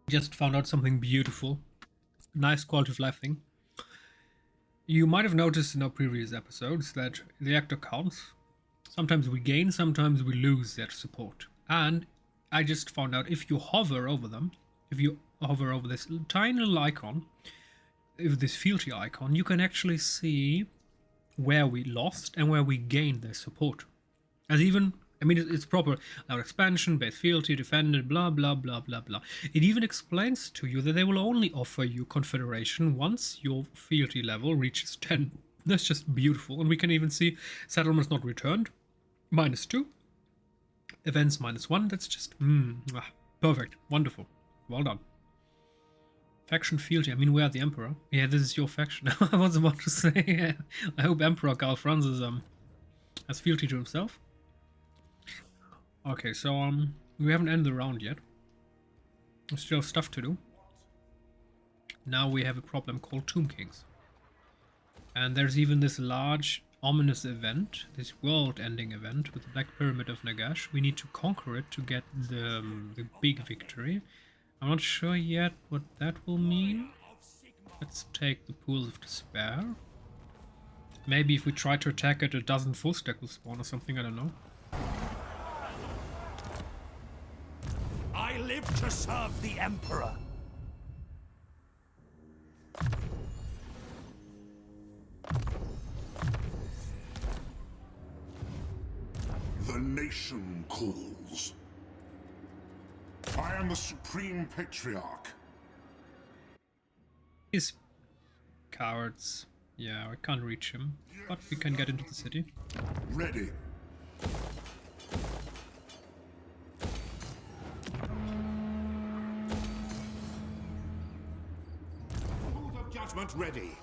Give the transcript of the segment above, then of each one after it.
Just found out something beautiful. Nice quality of life thing. You might have noticed in our previous episodes that the actor counts. Sometimes we gain, sometimes we lose their support. And I just found out if you hover over them, if you hover over this tiny little icon, if this fealty icon, you can actually see where we lost and where we gained their support. As even, I mean, it's proper. Our expansion, base fealty, defended, blah, blah, blah, blah, blah. It even explains to you that they will only offer you confederation once your fealty level reaches 10. That's just beautiful. And we can even see settlements not returned, -2. Events -1. That's just, perfect. Wonderful. Well done. Faction fealty. I mean, we are the Emperor. Yeah, this is your faction. I was about to say, I hope Emperor Karl Franz has fealty to himself. Okay, so we haven't ended the round yet. There's still stuff to do. Now we have a problem called Tomb Kings. And there's even this large, ominous event, this world-ending event with the Black Pyramid of Nagash. We need to conquer it to get the big victory. I'm not sure yet what that will mean. Let's take the Pools of Despair. Maybe if we try to attack it, a dozen full stack will spawn or something, I don't know. I live to serve the Emperor. The nation calls. I am the Supreme Patriarch. These cowards. Yeah, we can't reach him, but we can get into the city. Ready. Tools of judgment ready.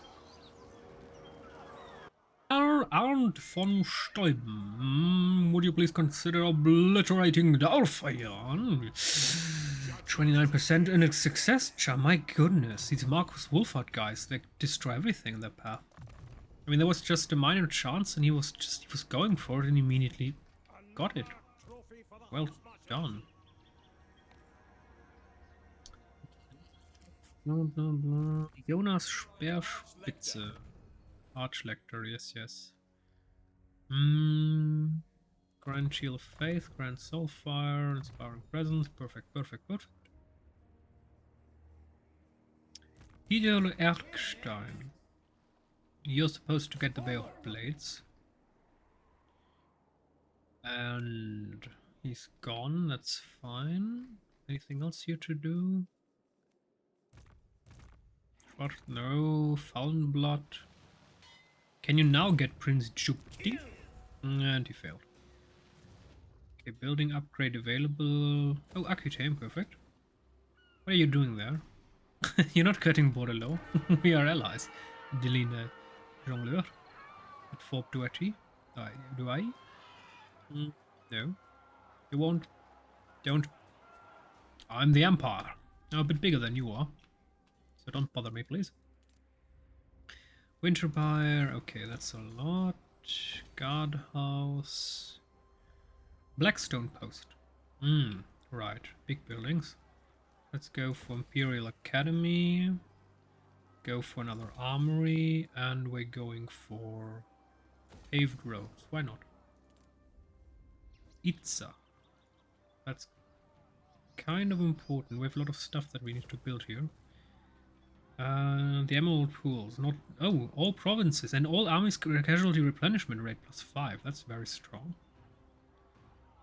Arndt von Steuben, would you please consider obliterating Dalfayan? 29% and a success charm. My goodness, these Marcus Wolfhard guys, they destroy everything in their path. I mean, there was just a minor chance and he was going for it and immediately got it. Well done. Blah, blah, blah. Jonas Speerspitze. Archlector, yes. Grand Shield of Faith, Grand Soulfire, Inspiring Presence, perfect. Peter Erkstein. You're supposed to get the Baleful Blades. And he's gone, that's fine. Anything else here to do? What? No, Fallen Blood. Can you now get Prince Jupti? And he failed. Okay, building upgrade available. Oh, Aquitaine, perfect. What are you doing there? You're not cutting Bordelot. We are allies. Deline Jongleur. At Forb Duetti. Do I? No. You won't. Don't. I'm the Empire. I'm a bit bigger than you are. So don't bother me, please. Winterbyre, okay, that's a lot. Guardhouse. Blackstone Post. Right, big buildings. Let's go for Imperial Academy. Go for another armory, and we're going for paved roads. Why not? Itza. That's kind of important. We have a lot of stuff that we need to build here. The Emerald Pools, not... Oh, all provinces and all armies casualty replenishment rate +5. That's very strong.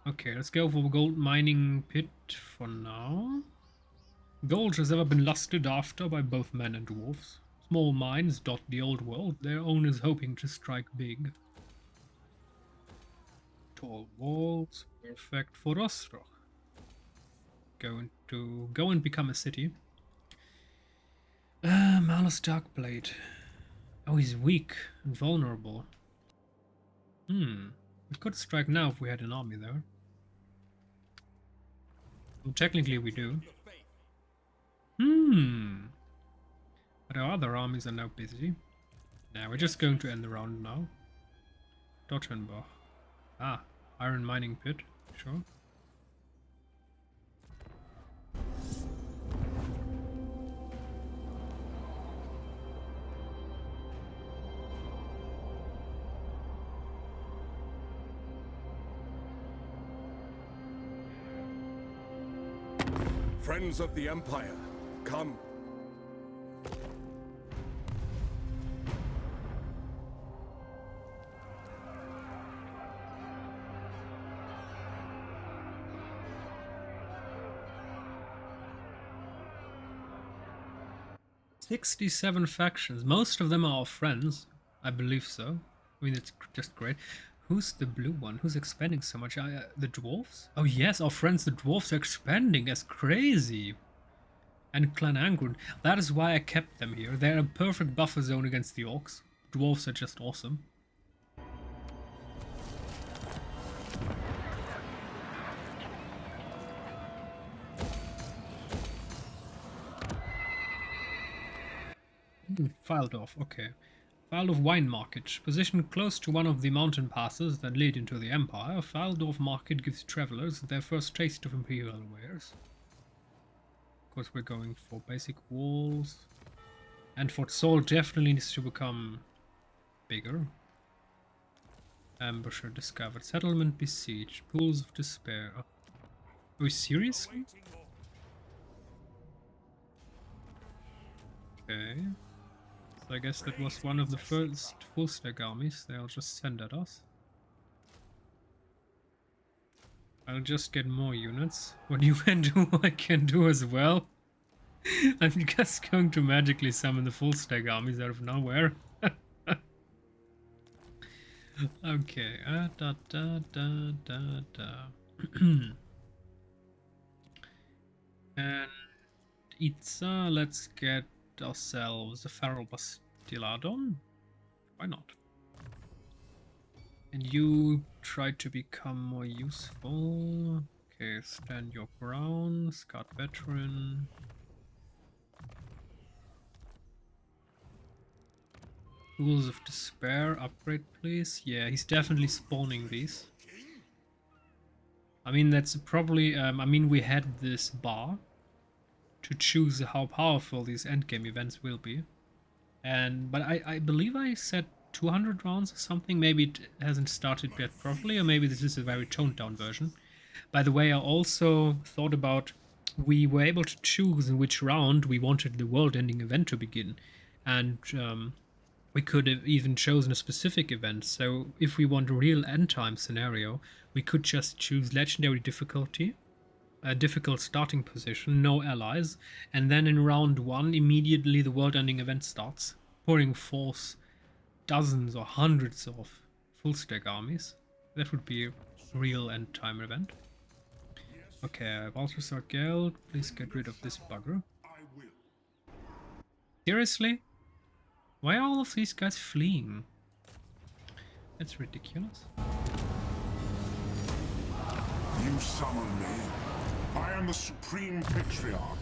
Okay, let's go for gold mining pit for now. Gold has ever been lusted after by both men and dwarves. Small mines dot the old world, their owners hoping to strike big. Tall walls, perfect for Ostroch. Going to go and become a city. Malus Darkblade. Oh, he's weak and vulnerable. We could strike now if we had an army there. Well, technically we do. But our other armies are now busy. Nah, we're just going to end the round now. Dottenbach. Ah, iron mining pit. Sure. Friends of the Empire, come. "67 factions. Most of them are our friends. I believe so. I mean, it's just great. Who's the blue one? Who's expanding so much? The dwarves? Oh yes, our friends the dwarves are expanding as crazy. And Clan Angrun. That is why I kept them here. They're a perfect buffer zone against the orcs. Dwarves are just awesome. Fildorf, okay. Fildorf Wine Market. Positioned close to one of the mountain passes that lead into the Empire, Fildorf Market gives travelers their first taste of imperial wares. Of course, we're going for basic walls. And Fort Sol definitely needs to become bigger. Ambusher discovered. Settlement besieged. Pools of despair. Are we seriously? Okay. So I guess that was one of the first full-stack armies they'll just send at us. I'll just get more units. What you can do, I can do as well. I'm just going to magically summon the full-stack armies out of nowhere. Okay. And Itza, let's get ourselves a Feral Bastiladon. Why not? And you try to become more useful. Okay, stand your ground, Scout Veteran. Tools of Despair, upgrade please. Yeah, he's definitely spawning these. I mean, that's probably, I mean, we had this bar to choose how powerful these endgame events will be. But I believe I said 200 rounds or something. Maybe it hasn't started yet properly, or maybe this is a very toned down version. By the way, I also thought about, we were able to choose in which round we wanted the world ending event to begin. And we could have even chosen a specific event. So if we want a real end time scenario, we could just choose legendary difficulty, a difficult starting position, no allies, and then in round 1 immediately the world ending event starts, pouring forth dozens or hundreds of full stack armies. That would be a real end time event. Okay, Balthasar Geld, please get rid of this bugger. Seriously? Why are all of these guys fleeing? That's ridiculous. You summon me. I am the Supreme Patriarch.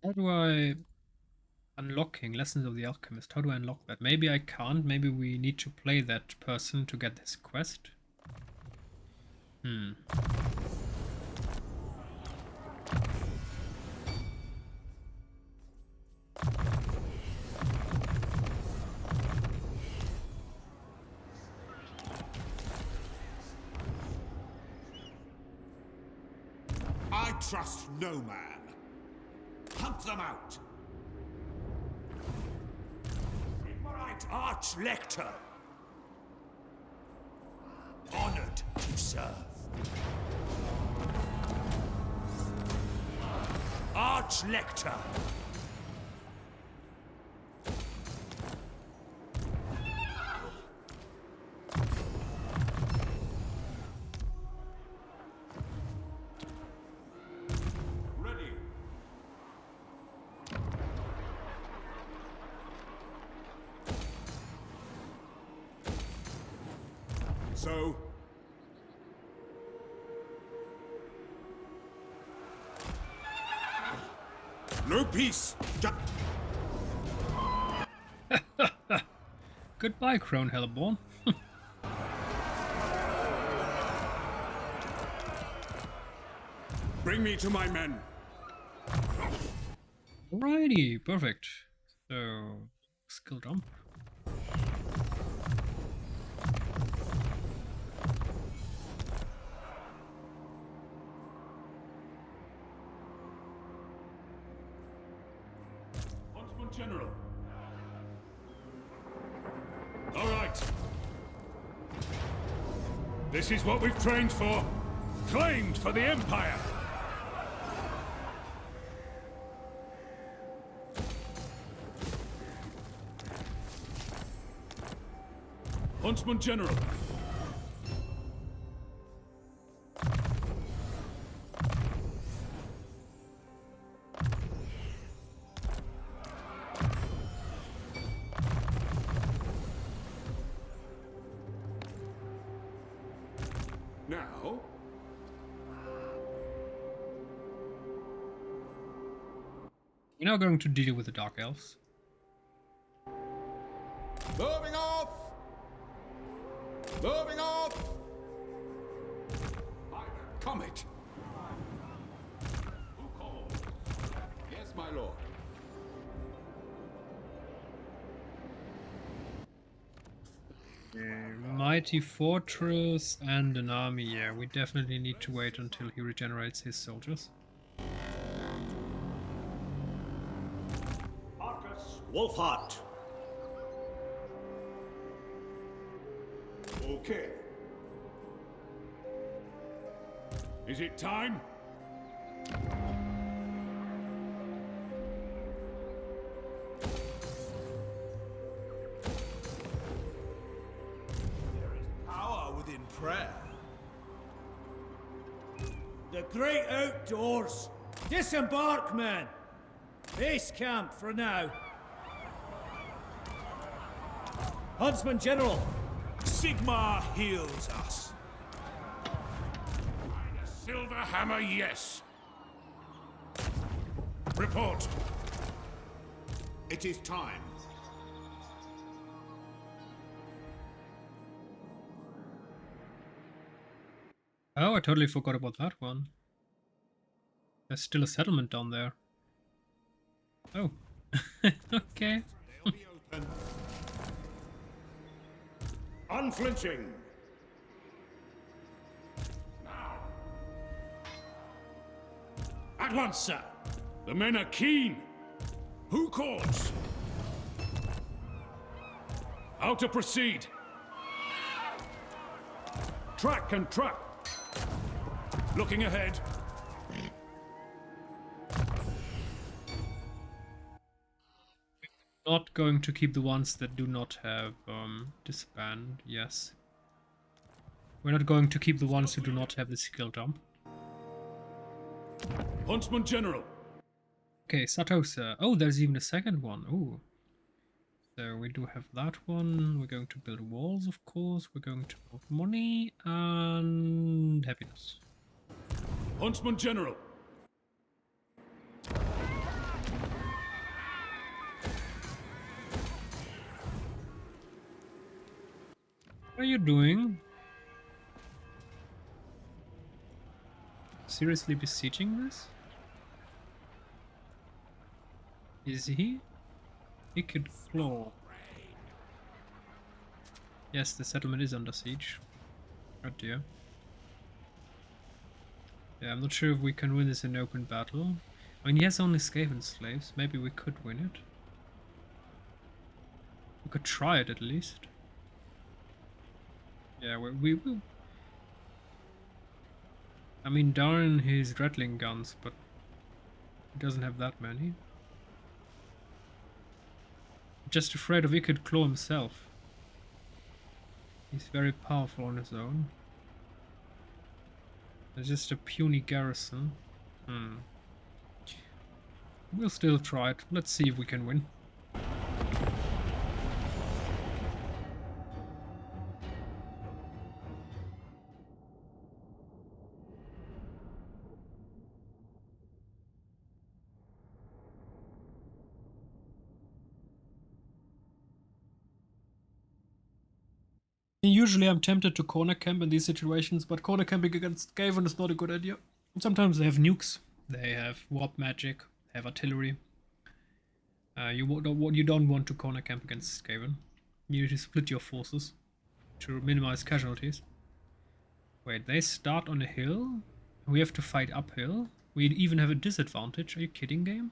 How do I... Unlocking Lessons of the Alchemist. How do I unlock that? Maybe I can't. Maybe we need to play that person to get this quest. I trust no man. Hunt them out. Right, Arch-Lector. Honored to serve. Arch-Lector. Ready. So, no peace. Goodbye, Crone Hellborn. Bring me to my men. Alrighty, perfect. So, skill jump. General. All right. This is what we've trained for. Claimed for the Empire. Huntsman General. Now, We're now going to deal with the Dark Elves. Moving off! Moving off! by the comet. Who calls? Yes, my lord. Mighty fortress and an army. Yeah, we definitely need to wait until he regenerates his soldiers. Marcus Wolfhart. Okay. Is it time? There is power within prayer. The great outdoors. Disembark, men. Base camp for now. Huntsman General. Sigmar heals us. Silver hammer, yes. Report. It is time. Oh, I totally forgot about that one. There's still a settlement down there. Oh. Okay. They'll be open. Unflinching. At once, sir. The men are keen. Who calls? How to proceed? Track and track. Looking ahead. Not going to keep the ones that do not have disband, yes. We're not going to keep the ones who do not have the skill dump. Huntsman General. Okay, Satosa. Oh, there's even a second one. Ooh. So we do have that one. We're going to build walls, of course. We're going to build money and happiness. Huntsman General. What are you doing? Seriously besieging this? Is he? He could claw. Yes, the settlement is under siege. Oh dear. Yeah, I'm not sure if we can win this in open battle. I mean, he has only Skaven slaves. Maybe we could win it. We could try it at least. Yeah, we will. I mean, darn his rattling guns, but he doesn't have that many. Just afraid of Wicked Claw himself. He's very powerful on his own. There's just a puny garrison. We'll still try it. Let's see if we can win. Usually I'm tempted to corner camp in these situations, but corner camping against Skaven is not a good idea. Sometimes they have nukes, they have warp magic, they have artillery. You don't want to corner camp against Skaven. You need to split your forces to minimize casualties. Wait, they start on a hill? We have to fight uphill? We even have a disadvantage? Are you kidding, game?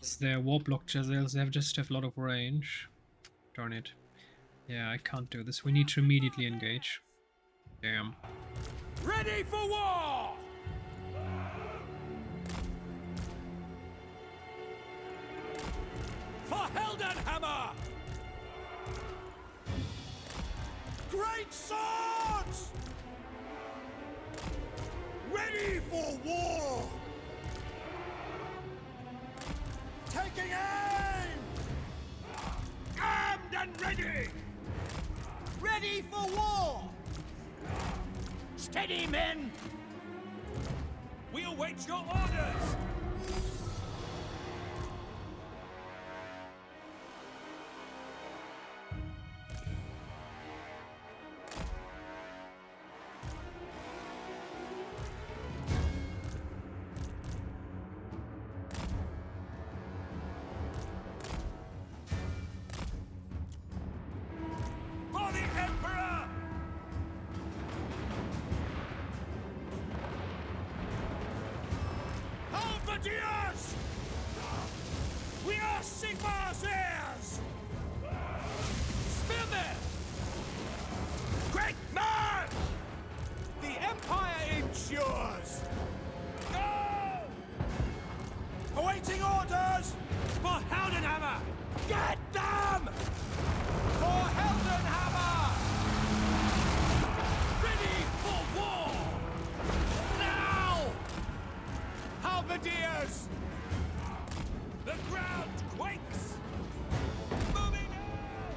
Their Warblock Jezzails, they just have a lot of range. Darn it. Yeah, I can't do this. We need to immediately engage. Damn. Ready for war! For Heldenhammer! Great swords! Ready for war! Taking aim! Armed and ready! Ready for war! Steady, men! We await your orders! For the Emperor! Halberdiers! We are Sigmar's heirs! Spearmen! Great man! The Empire endures! Go! Awaiting orders! For Heldenhammer! Get them! For Heldenhammer! Ready for war! Now! Halberdiers! The ground quakes! Moving out!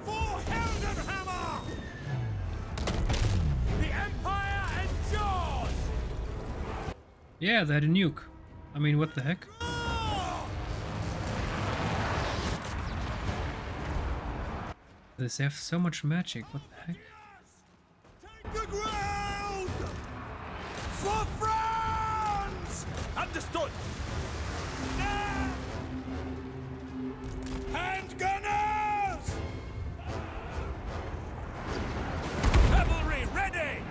For Heldenhammer! The Empire endures! Yeah, they had a nuke. I mean, what the heck? They have so much magic, what the heck? Take the ground! For France! Understood! Now! Hand gunners! Cavalry ready!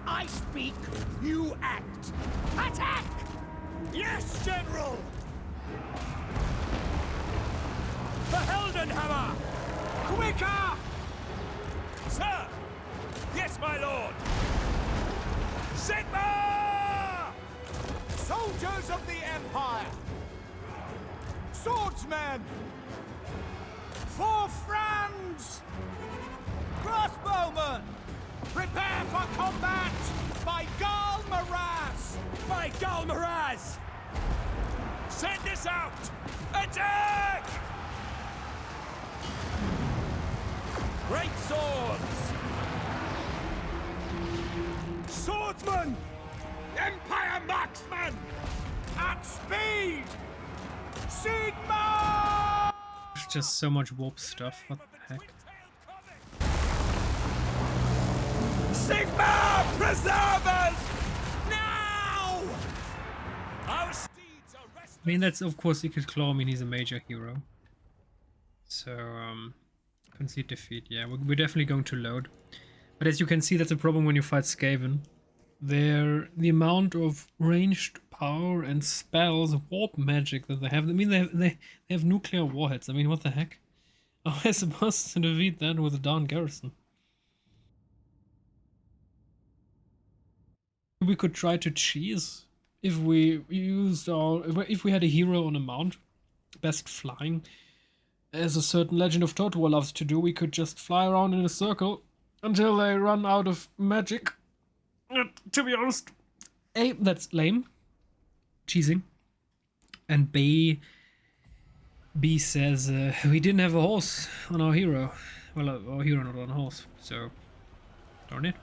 I speak, you act! Attack! Yes, General! The Heldenhammer! Quicker! Sir! Yes, my lord! Sigma! Soldiers of the Empire! Swordsmen! For France! Crossbowmen! Prepare for combat! By Gal Maraz! By Gal Maraz! Send this out! Attack! Great swords! Swordsmen! Empire marksmen! At speed! Sigma! There's just so much warp stuff, what the heck? Sigma! Preserve us! Now! Our steeds are restless. I mean, that's of course Icked Claw, I mean, he's a major hero. So, concede defeat, yeah, we're definitely going to load. But as you can see, that's a problem when you fight Skaven. The amount of ranged power and spells, warp magic that they have, I mean, they have nuclear warheads, I mean, what the heck? How am I supposed to defeat that with a down garrison? We could try to cheese if we used if we had a hero on a mount, best flying, as a certain Legend of Total War loves to do. We could just fly around in a circle until they run out of magic. To be honest, A, that's lame, cheesing, and B says we didn't have a horse on our hero. Well, our hero not on a horse, so darn it.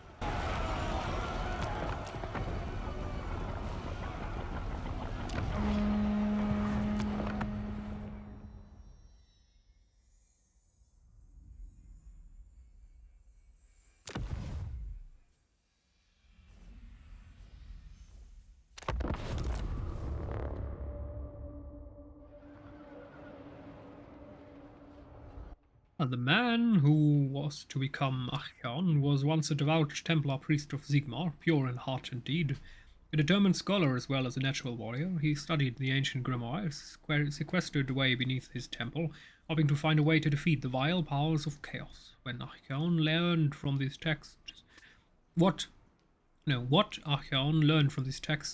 The man who was to become Archon was once a devout Templar priest of Sigmar, pure in heart and deed. A determined scholar as well as a natural warrior, he studied the ancient grimoires, sequestered away beneath his temple, hoping to find a way to defeat the vile powers of chaos. When Archeon learned from these texts, what Archeon learned from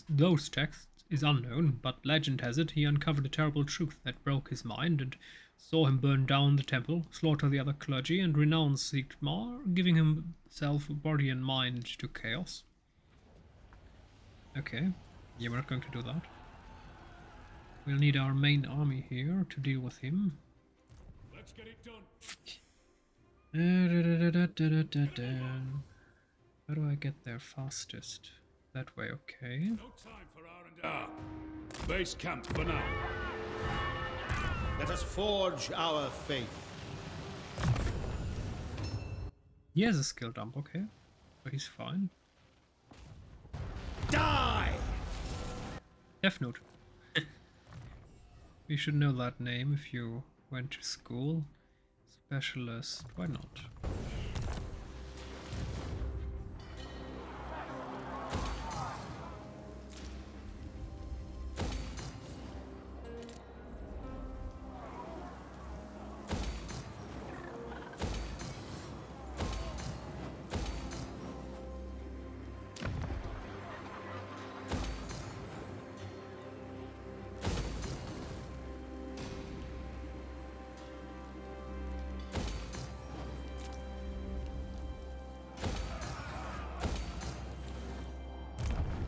those texts is unknown, but legend has it he uncovered a terrible truth that broke his mind and saw him burn down the temple, slaughter the other clergy, and renounce Sigmar, giving himself body and mind to chaos. Okay, yeah, we're not going to do that. We'll need our main army here to deal with him. Let's get it done. How do I get there fastest? That way, okay. No time for R&R. Base camp for now. Let us forge our faith. He has a skill dump, okay. So he's fine. Die! Death Note. You should know that name if you went to school. Specialist, why not?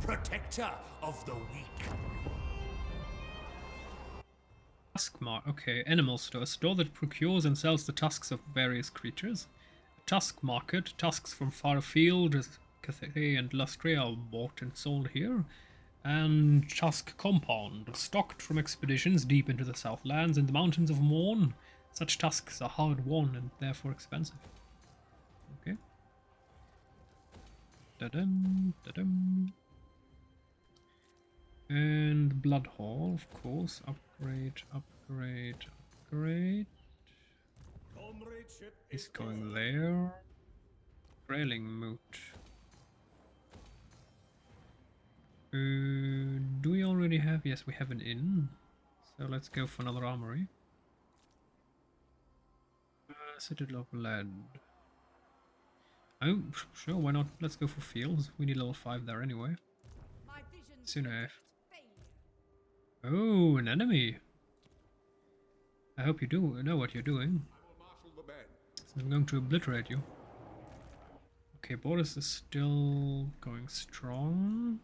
Protector of the weak. Tusk mark, okay. Animal store. A store that procures and sells the tusks of various creatures. A tusk market. Tusks from far afield, as Cathay and Lustria, are bought and sold here. And tusk compound. Stocked from expeditions deep into the Southlands and the mountains of Morn. Such tusks are hard won and therefore expensive. Okay. Da-dum, da-dum. And Blood Hall, of course. Upgrade, upgrade, upgrade. He's going there. Grayling Moot. Do we already have? Yes, we have an inn. So let's go for another armory. Citadel of Lead. Oh, sure, why not? Let's go for fields. We need level 5 there anyway. Soon enough. Oh, an enemy. I hope you do know what you're doing. So I'm going to obliterate you. Okay, Boris is still going strong.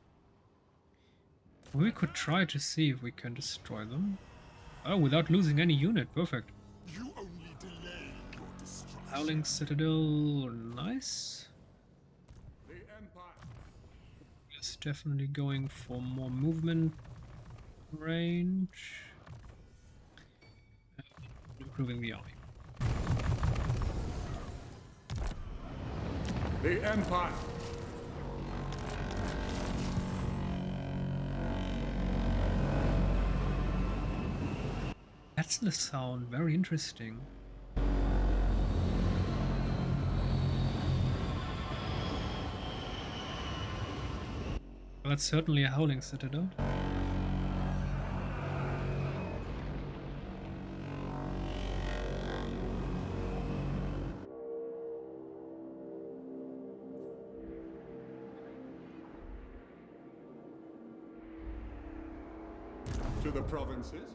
We could try to see if we can destroy them. Oh, without losing any unit. Perfect. You only delay your destruction. Howling Citadel. Nice. The Empire. It's definitely going for more movement range. Improving the army. The Empire. That's the sound. Very interesting. Well, that's certainly a Howling Citadel. To the provinces.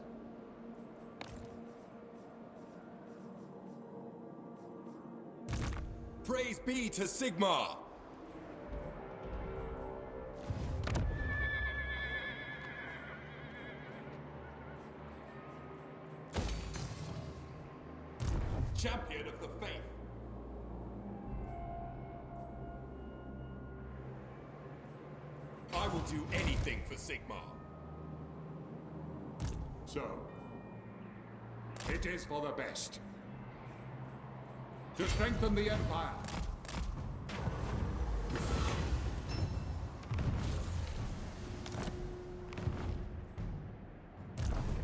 Praise be to Sigmar! Champion of the faith! I will do anything for Sigmar. So, it is for the best. To strengthen the Empire.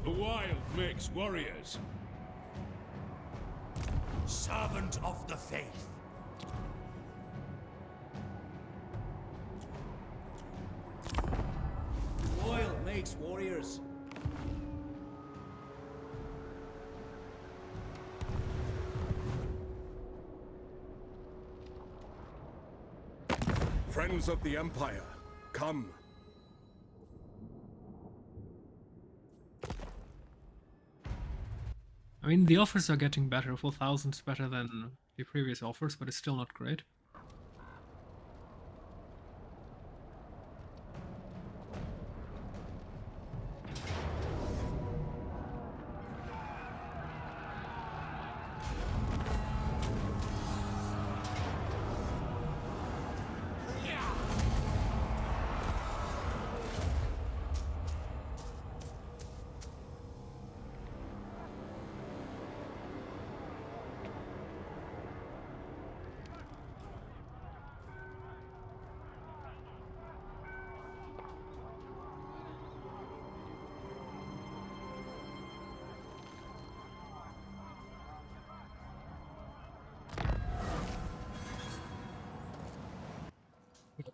The wild makes warriors. Servant of the faith. Friends of the Empire, come. I mean, the offers are getting better. 4,000 is better than the previous offers, but it's still not great.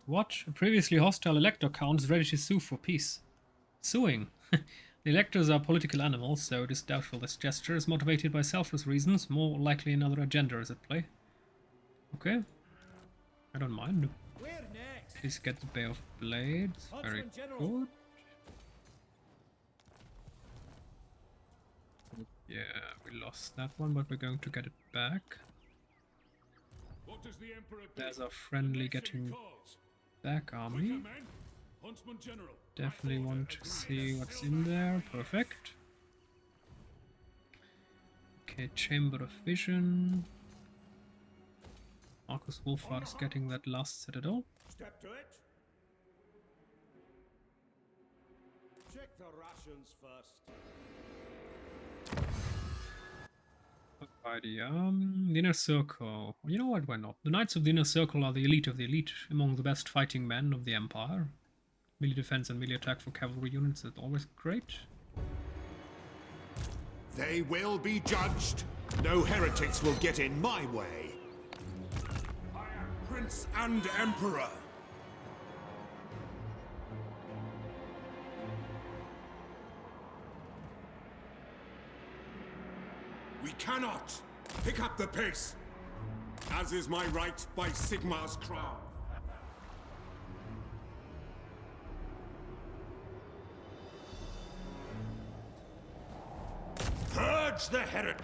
What? A previously hostile elector count is ready to sue for peace. Suing? The electors are political animals, so it is doubtful this gesture is motivated by selfless reasons. More likely another agenda is at play. Okay. I don't mind. Please get the Bay of Blades. Very good. Yeah, we lost that one, but we're going to get it back. What does the Emperor do? There's our friendly getting back army. Huntsman General. Definitely want to see what's in there. Perfect. Okay, Chamber of Vision. Marcus Wolfhard is getting that last citadel. Step to it. Check the rations first. Alrighty, the Inner Circle. You know what, why not? The Knights of the Inner Circle are the elite of the elite, among the best fighting men of the Empire. Melee defense and melee attack for cavalry units is always great. They will be judged. No heretics will get in my way. I am Prince and Emperor. We cannot pick up the pace, as is my right by Sigmar's crown. Purge the heretic.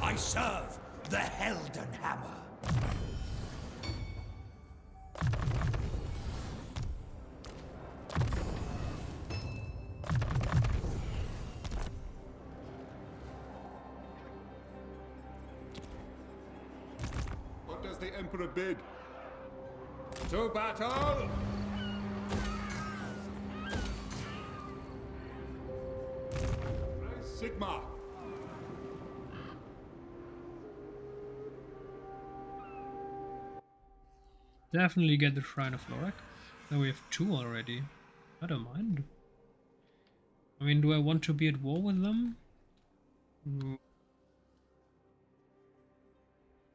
I serve the Helden Hammer. What does the Emperor bid? To battle! Sigmar. Definitely get the Shrine of Lorak. Now we have 2 already. I don't mind. I mean, do I want to be at war with them?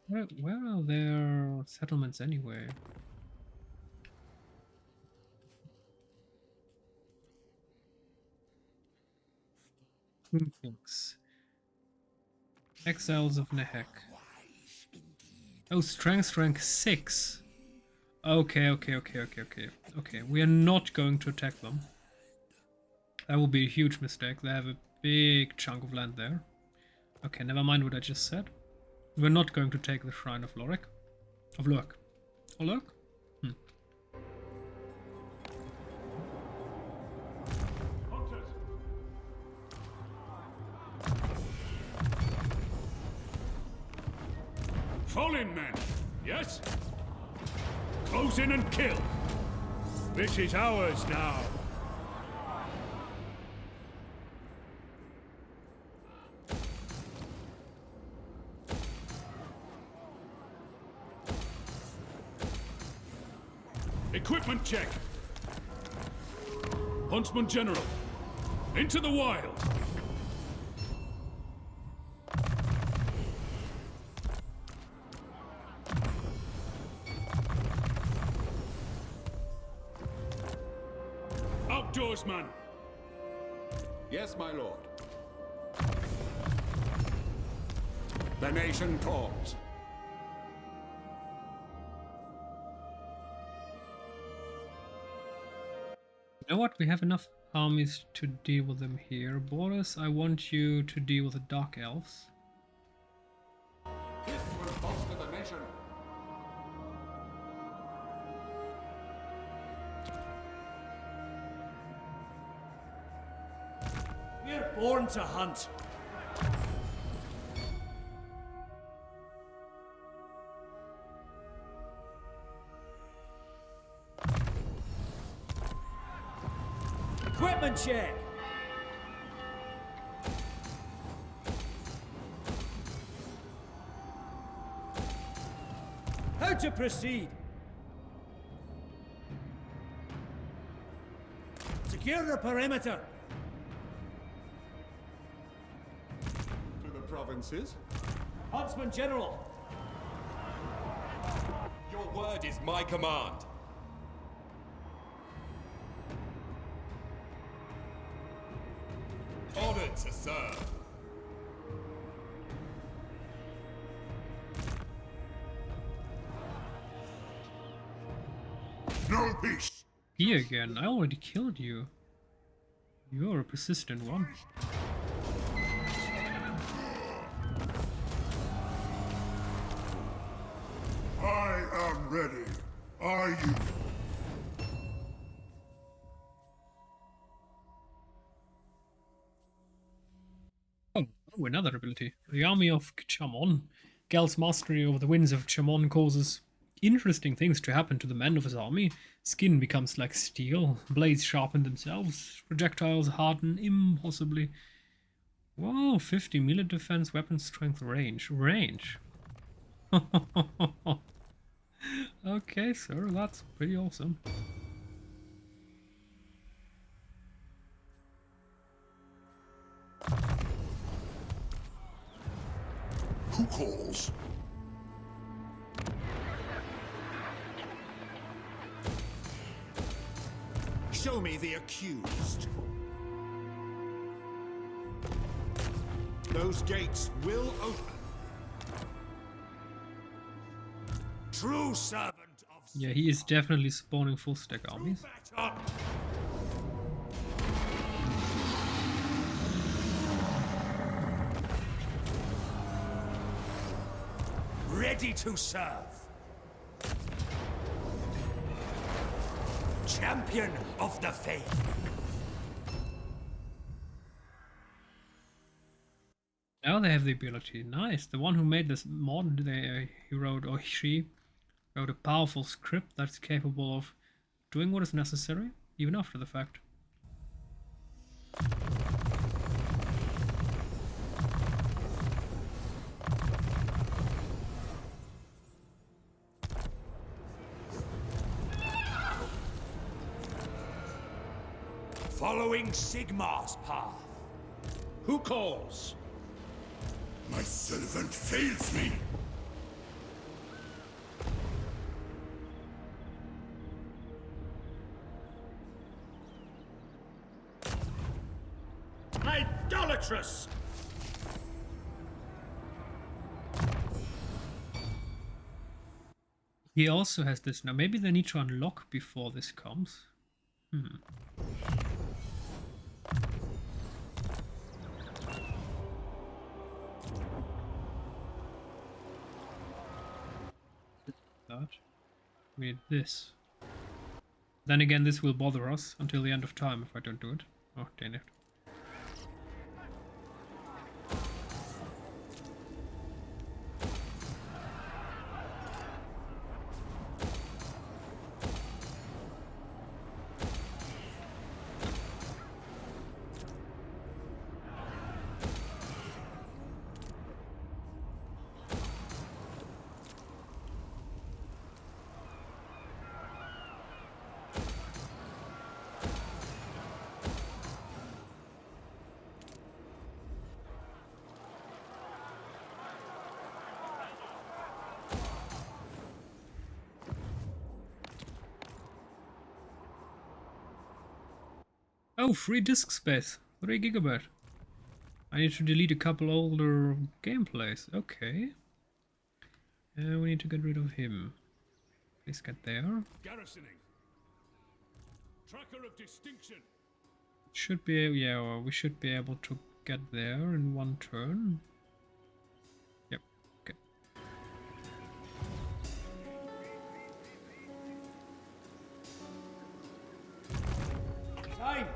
Where are their settlements anyway? Things. Exiles of Nehek. Oh, strength 6. Okay. We are not going to attack them. That would be a huge mistake. They have a big chunk of land there. Okay, never mind what I just said. We're not going to take the Shrine of Lorak. Of Lurk. Or Lurk? Fall in, men. Yes? Close in and kill. This is ours now. Equipment check. Huntsman General. Into the wild. Outdoorsman. Yes, my lord. The nation calls. You know what? We have enough armies to deal with them here. Boris, I want you to deal with the Dark Elves. This will bolster the nation. We're born to hunt. Equipment check. How to proceed? Secure the perimeter. To the provinces. Huntsman General. Your word is my command. Honored to serve. No peace. Here again, I already killed you. You're a persistent one. I am ready. Are you? Oh, another ability. The army of Chamon. Gal's mastery over the winds of Chamon causes interesting things to happen to the men of his army. Skin becomes like steel, blades sharpen themselves, projectiles harden impossibly. Wow, 50 melee defense, weapon strength, range. Range. Okay, sir, that's pretty awesome. Who calls? Show me the accused. Those gates will open. True servant of... Yeah, he is definitely spawning full stack armies. Battle. Ready to serve. Champion of the faith. Now they have the ability. Nice. The one who made this mod, he wrote, or she wrote a powerful script that's capable of doing what is necessary, even after the fact. Following Sigmar's path. Who calls? My servant fails me. Idolatrous! He also has this now. Maybe they need to unlock before this comes. That. We need this. Then again, this will bother us until the end of time if I don't do it. Oh, dang it. Oh, free disk space. 3 GB. I need to delete a couple older gameplays. Okay. We need to get rid of him. Please get there. Garrisoning. Tracker of distinction. Should be, yeah, well, we should be able to get there in one turn. Yep, okay. Time!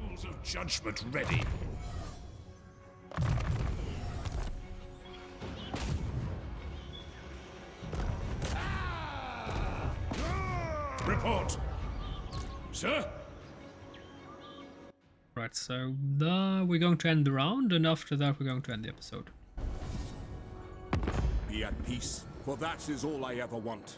Tools of judgment ready. Report. Sir? Right, so we're going to end the round, and after that we're going to end the episode. Be at peace, for that is all I ever want.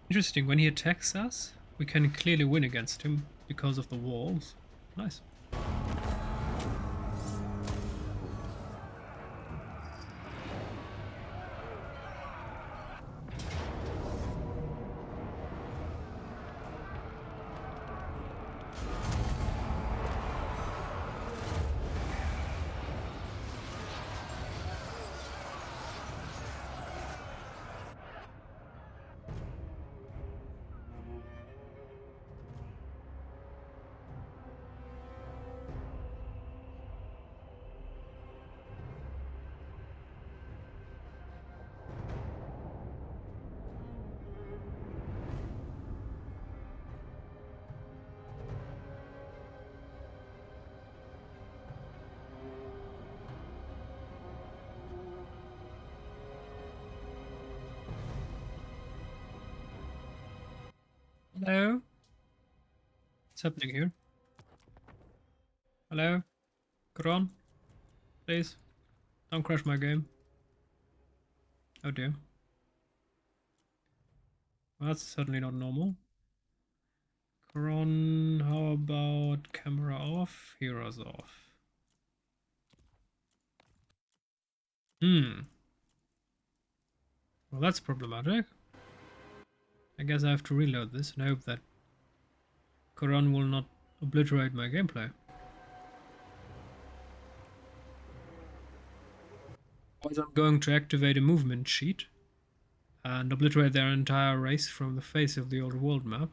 Interesting, when he attacks us, we can clearly win against him because of the walls. Nice. Hello? What's happening here? Hello? Go on. Please. Don't crash my game. Oh dear. Well, that's certainly not normal. Kron, how about camera off? Heroes off. Well, that's problematic. I guess I have to reload this and hope that Kron will not obliterate my gameplay. Otherwise, I'm going to activate a movement cheat and obliterate their entire race from the face of the old world map,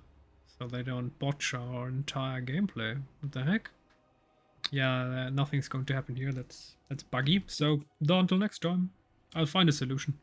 so they don't botch our entire gameplay. What the heck? Yeah, nothing's going to happen here. That's buggy. So until next time, I'll find a solution.